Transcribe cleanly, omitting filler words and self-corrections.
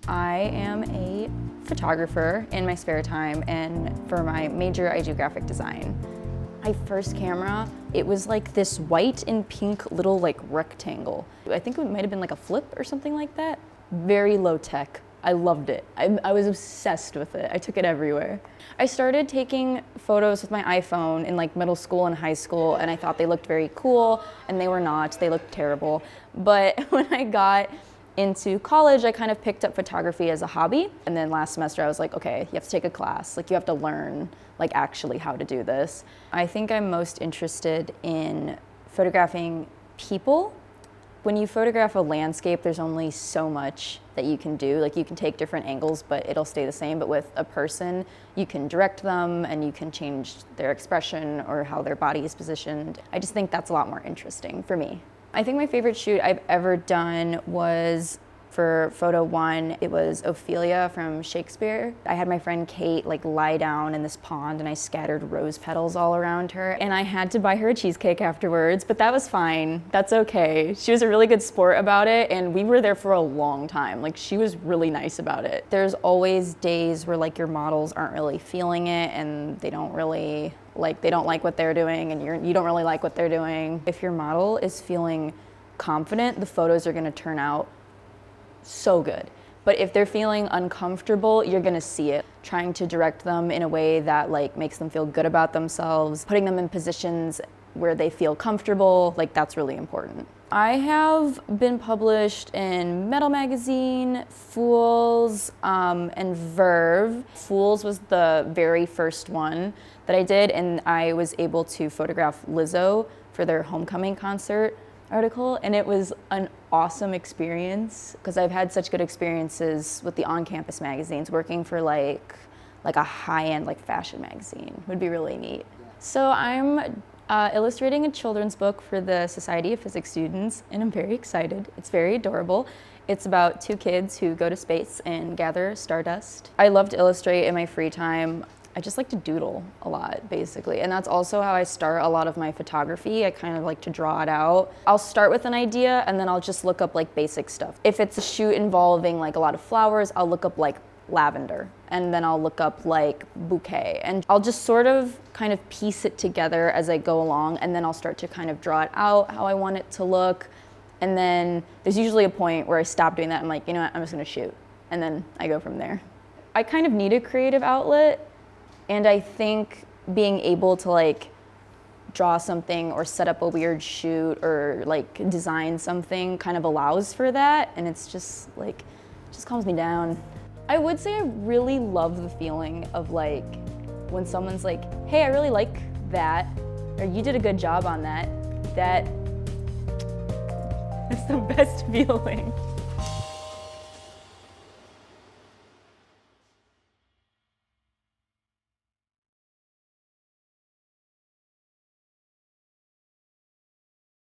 I am a photographer in my spare time, and for my major I do graphic design. My first camera, it was like this white and pink little like rectangle. I think it might have been like a flip or something like that. Very low tech. I loved it. I was obsessed with it. I took it everywhere. I started taking photos with my iPhone in like middle school and high school, and I thought they looked very cool, and they were not. They looked terrible. But when I got into college, I kind of picked up photography as a hobby. And then last semester I was like, okay, you have to take a class. Like you have to learn like actually how to do this. I think I'm most interested in photographing people. When you photograph a landscape, there's only so much that you can do. Like you can take different angles, but it'll stay the same. But with a person, you can direct them and you can change their expression or how their body is positioned. I just think that's a lot more interesting for me. I think my favorite shoot I've ever done was for photo one. It was Ophelia from Shakespeare. I had my friend Kate like lie down in this pond, and I scattered rose petals all around her, and I had to buy her a cheesecake afterwards, but that was fine. That's okay. She was a really good sport about it, and we were there for a long time. Like she was really nice about it. There's always days where like your models aren't really feeling it, and they don't like what they're doing, and you don't really like what they're doing. If your model is feeling confident, the photos are gonna turn out so good. But if they're feeling uncomfortable, you're gonna see it. Trying to direct them in a way that like makes them feel good about themselves, putting them in positions where they feel comfortable, like that's really important. I have been published in Metal Magazine, Fools, and Verve. Fools was the very first one that I did, and I was able to photograph Lizzo for their homecoming concert article, and it was an awesome experience because I've had such good experiences with the on-campus magazines. Working for like a high-end like fashion magazine would be really neat. So I'm illustrating a children's book for the Society of Physics students, and I'm very excited. It's very adorable. It's about two kids who go to space and gather stardust. I love to illustrate in my free time. I just like to doodle a lot, basically. And that's also how I start a lot of my photography. I kind of like to draw it out. I'll start with an idea, and then I'll just look up like basic stuff. If it's a shoot involving like a lot of flowers, I'll look up like lavender, and then I'll look up like bouquet. And I'll just sort of kind of piece it together as I go along, and then I'll start to kind of draw it out how I want it to look. And then there's usually a point where I stop doing that. I'm like, you know what, I'm just gonna shoot. And then I go from there. I kind of need a creative outlet. And I think being able to like draw something or set up a weird shoot or like design something kind of allows for that, and it's just like, just calms me down. I would say I really love the feeling of like when someone's like, hey, I really like that, or you did a good job on that. That's the best feeling.